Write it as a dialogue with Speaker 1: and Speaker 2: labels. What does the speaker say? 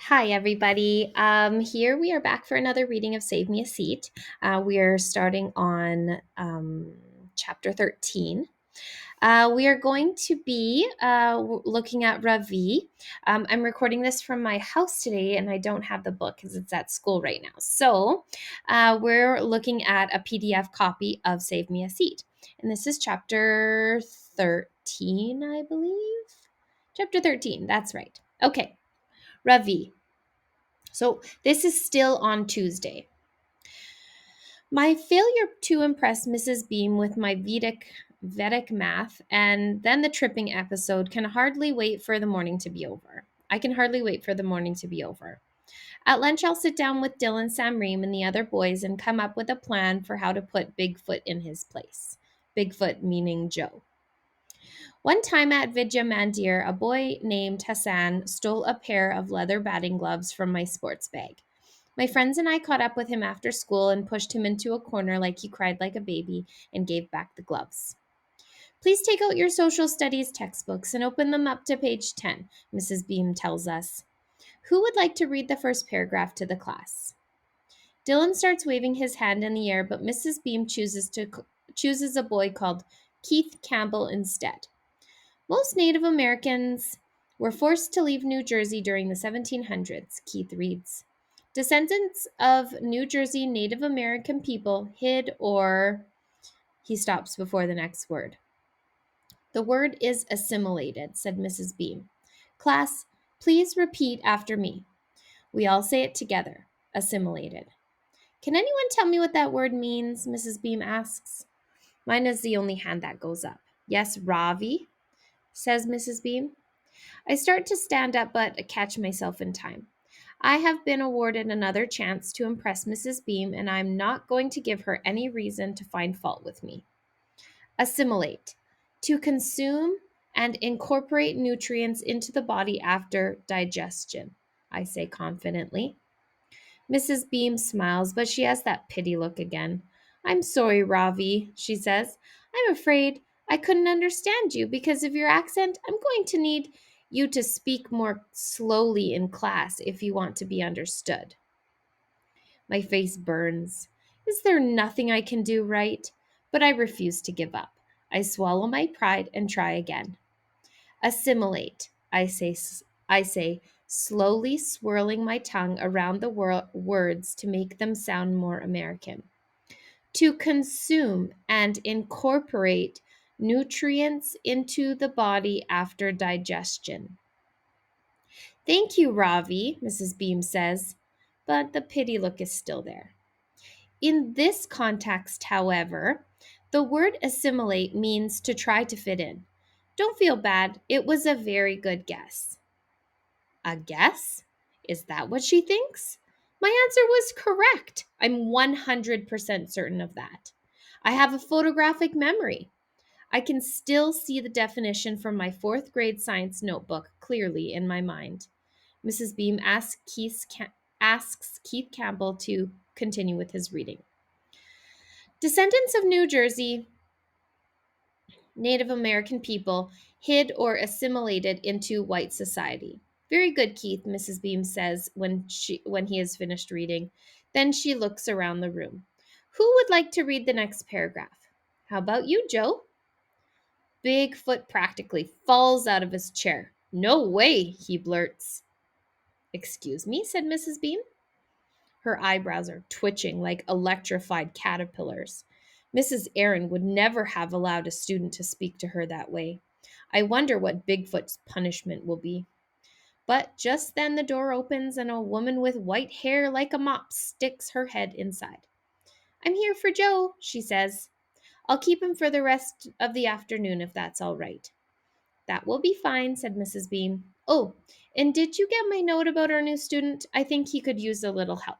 Speaker 1: Hi, everybody. Here we are back for another reading of Save Me a Seat. We are starting on chapter 13. We are going to be looking at Ravi. I'm recording this from my house today, and I don't have the book because it's at school right now. So we're looking at a PDF copy of Save Me a Seat. And this is chapter 13, I believe. Chapter 13, that's right. Okay, Ravi. So this is still on Tuesday. My failure to impress Mrs. Beam with my Vedic math and then the tripping episode can hardly wait for the morning to be over. I can hardly wait for the morning to be over. At lunch, I'll sit down with Dylan, Sam Ream, and the other boys and come up with a plan for how to put Bigfoot in his place. Bigfoot meaning Joe. One time at Vidya Mandir, a boy named Hassan stole a pair of leather batting gloves from my sports bag. My friends and I caught up with him after school and pushed him into a corner like he cried like a baby and gave back the gloves. Please take out your social studies textbooks and open them up to page 10, Mrs. Beam tells us. Who would like to read the first paragraph to the class? Dylan starts waving his hand in the air, but Mrs. Beam chooses a boy called Keith Campbell instead. Most Native Americans were forced to leave New Jersey during the 1700s, Keith reads. Descendants of New Jersey Native American people hid or. He stops before the next word. The word is assimilated, said Mrs. Beam. Class, please repeat after me. We all say it together. Assimilated. Can anyone tell me what that word means? Mrs. Beam asks. Mine is the only hand that goes up. Yes, Ravi, says Mrs. Beam. I start to stand up, but catch myself in time. I have been awarded another chance to impress Mrs. Beam, and I'm not going to give her any reason to find fault with me. Assimilate. To consume and incorporate nutrients into the body after digestion, I say confidently. Mrs. Beam smiles, but she has that pity look again. I'm sorry, Ravi, she says. I'm afraid I couldn't understand you because of your accent. I'm going to need you to speak more slowly in class if you want to be understood. My face burns. Is there nothing I can do right? But I refuse to give up. I swallow my pride and try again. Assimilate, I say, slowly swirling my tongue around the words to make them sound more American. To consume and incorporate nutrients into the body after digestion. Thank you, Ravi, Mrs. Beam says, but the pity look is still there. In this context, however, the word assimilate means to try to fit in. Don't feel bad, it was a very good guess. A guess? Is that what she thinks? My answer was correct. I'm 100% certain of that. I have a photographic memory. I can still see the definition from my fourth grade science notebook clearly in my mind. Mrs. Beam asks Keith Campbell to continue with his reading. Descendants of New Jersey Native American people hid or assimilated into white society. Very good, Keith, Mrs. Beam says when he has finished reading. Then she looks around the room. Who would like to read the next paragraph? How about you, Joe? Bigfoot practically falls out of his chair. No way, he blurts. Excuse me, said Mrs. Beam. Her eyebrows are twitching like electrified caterpillars. Mrs. Aaron would never have allowed a student to speak to her that way. I wonder what Bigfoot's punishment will be. But just then the door opens and a woman with white hair like a mop sticks her head inside. I'm here for Joe, she says. I'll keep him for the rest of the afternoon if that's all right. That will be fine, said Mrs. Beam. Oh, and did you get my note about our new student? I think he could use a little help.